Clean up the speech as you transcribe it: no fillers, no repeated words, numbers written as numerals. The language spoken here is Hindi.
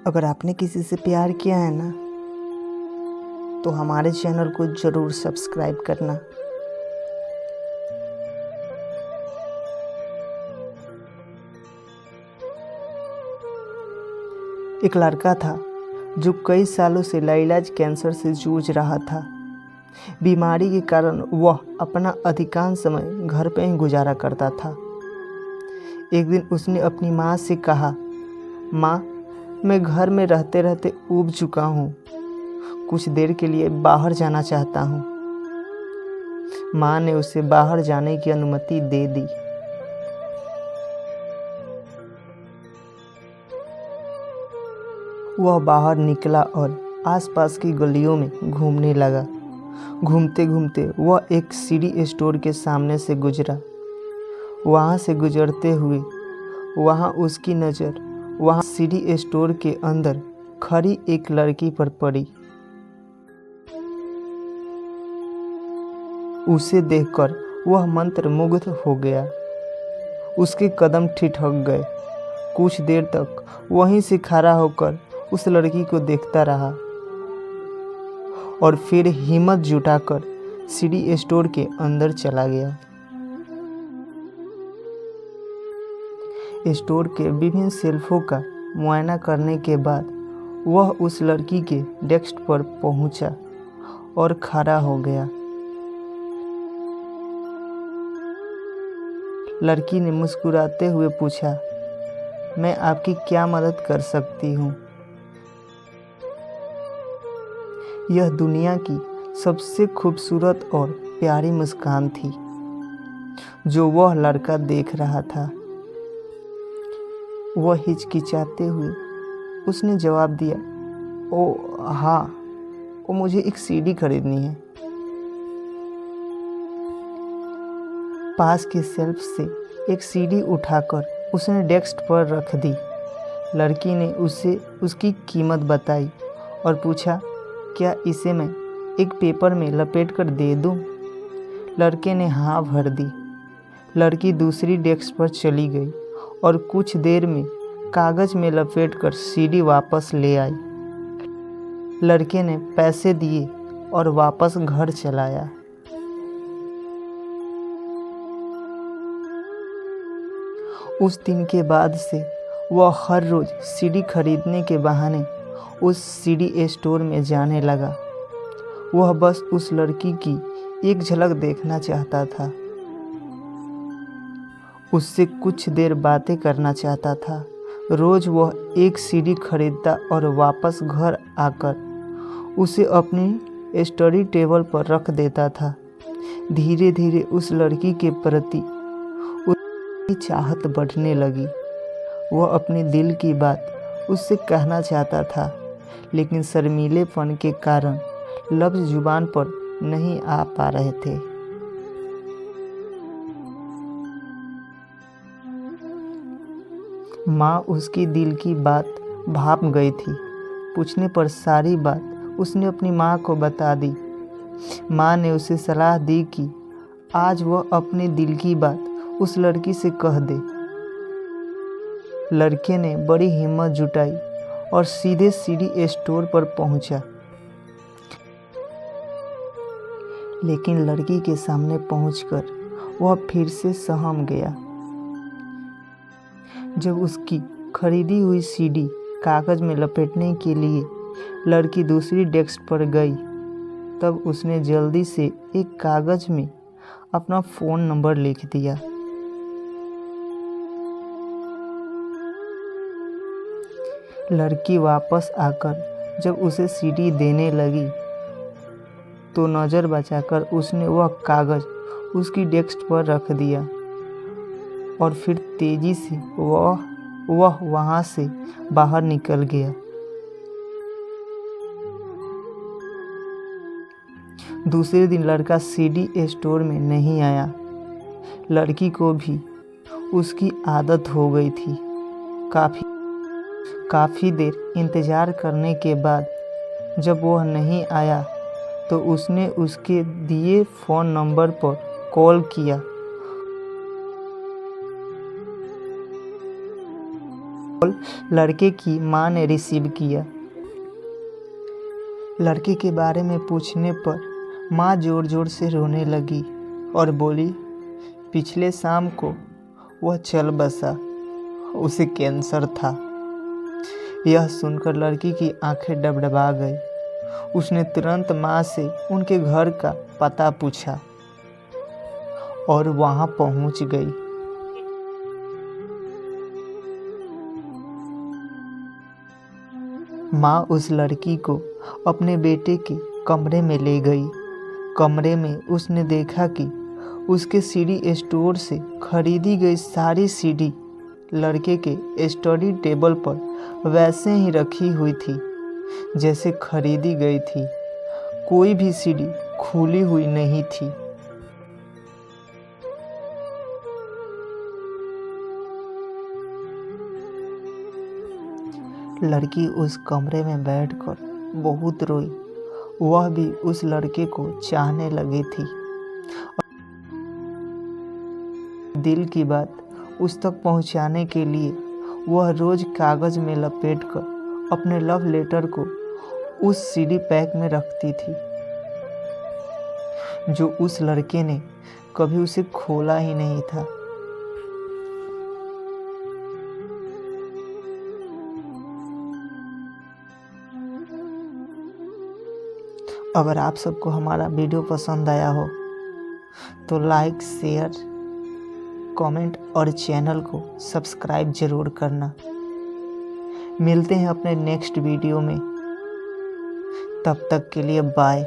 अगर आपने किसी से प्यार किया है ना, तो हमारे चैनल को ज़रूर सब्सक्राइब करना। एक लड़का था जो कई सालों से लाइलाज कैंसर से जूझ रहा था। बीमारी के कारण वह अपना अधिकांश समय घर पर ही गुजारा करता था। एक दिन उसने अपनी माँ से कहा, माँ, मैं घर में रहते रहते ऊब चुका हूँ, कुछ देर के लिए बाहर जाना चाहता हूँ। माँ ने उसे बाहर जाने की अनुमति दे दी। वह बाहर निकला और आसपास की गलियों में घूमने लगा। घूमते घूमते वह एक सीडी स्टोर के सामने से गुजरा। वहाँ से गुजरते हुए वहाँ उसकी नज़र वहाँ सीडी स्टोर के अंदर खड़ी एक लड़की पर पड़ी। उसे देखकर वह मंत्रमुग्ध हो गया। उसके कदम ठिठक गए। कुछ देर तक वहीं से खड़ा होकर उस लड़की को देखता रहा और फिर हिम्मत जुटाकर सीडी स्टोर के अंदर चला गया। स्टोर के विभिन्न शेल्फों का मुआयना करने के बाद वह उस लड़की के डेस्क पर पहुंचा और खड़ा हो गया। लड़की ने मुस्कुराते हुए पूछा, मैं आपकी क्या मदद कर सकती हूँ? यह दुनिया की सबसे खूबसूरत और प्यारी मुस्कान थी जो वह लड़का देख रहा था। वह हिचकिचाते हुए उसने जवाब दिया, ओ हाँ, मुझे एक सीडी खरीदनी है। पास के शेल्फ से एक सीडी उठाकर उसने डेस्क पर रख दी। लड़की ने उसे उसकी कीमत बताई और पूछा, क्या इसे मैं एक पेपर में लपेटकर दे दूं? लड़के ने हाँ भर दी। लड़की दूसरी डेस्क पर चली गई और कुछ देर में कागज में लपेटकर सीडी वापस ले आई। लड़के ने पैसे दिए और वापस घर चलाया। उस दिन के बाद से वह हर रोज़ सीडी खरीदने के बहाने उस सीडी स्टोर में जाने लगा। वह बस उस लड़की की एक झलक देखना चाहता था, उससे कुछ देर बातें करना चाहता था। रोज़ वह एक सीडी खरीदता और वापस घर आकर उसे अपनी स्टडी टेबल पर रख देता था। धीरे धीरे उस लड़की के प्रति उसकी चाहत बढ़ने लगी। वह अपने दिल की बात उससे कहना चाहता था, लेकिन शर्मीलेपन के कारण लफ्ज़ जुबान पर नहीं आ पा रहे थे। माँ उसकी दिल की बात भाप गई थी। पूछने पर सारी बात उसने अपनी माँ को बता दी। माँ ने उसे सलाह दी कि आज वह अपने दिल की बात उस लड़की से कह दे। लड़के ने बड़ी हिम्मत जुटाई और सीधे सीडी स्टोर पर पहुंचा। लेकिन लड़की के सामने पहुंचकर वह फिर से सहम गया। जब उसकी खरीदी हुई सीडी कागज में लपेटने के लिए लड़की दूसरी डेस्क पर गई, तब उसने जल्दी से एक कागज में अपना फ़ोन नंबर लिख दिया। लड़की वापस आकर जब उसे सीडी देने लगी, तो नज़र बचाकर उसने वह कागज उसकी डेस्क पर रख दिया और फिर तेजी से वह वहाँ से बाहर निकल गया। दूसरे दिन लड़का सीडी स्टोर में नहीं आया। लड़की को भी उसकी आदत हो गई थी। काफ़ी देर इंतज़ार करने के बाद जब वह नहीं आया, तो उसने उसके दिए फ़ोन नंबर पर कॉल किया। कॉल लड़के की माँ ने रिसीव किया। लड़के के बारे में पूछने पर माँ ज़ोर ज़ोर से रोने लगी और बोली, पिछले शाम को वह चल बसा, उसे कैंसर था। यह सुनकर लड़की की आंखें डबडबा गई। उसने तुरंत माँ से उनके घर का पता पूछा और वहाँ पहुँच गई। माँ उस लड़की को अपने बेटे के कमरे में ले गई। कमरे में उसने देखा कि उसके सीडी स्टोर से खरीदी गई सारी सीडी लड़के के स्टडी टेबल पर वैसे ही रखी हुई थी जैसे खरीदी गई थी। कोई भी सीडी खुली हुई नहीं थी। लड़की उस कमरे में बैठकर बहुत रोई। वह भी उस लड़के को चाहने लगी थी। दिल की बात उस तक पहुंचाने के लिए वह रोज कागज़ में लपेटकर अपने लव लेटर को उस सीडी पैक में रखती थी जो उस लड़के ने कभी उसे खोला ही नहीं था। अगर आप सबको हमारा वीडियो पसंद आया हो तो लाइक, शेयर, कमेंट और चैनल को सब्सक्राइब ज़रूर करना। मिलते हैं अपने नेक्स्ट वीडियो में। तब तक के लिए बाय।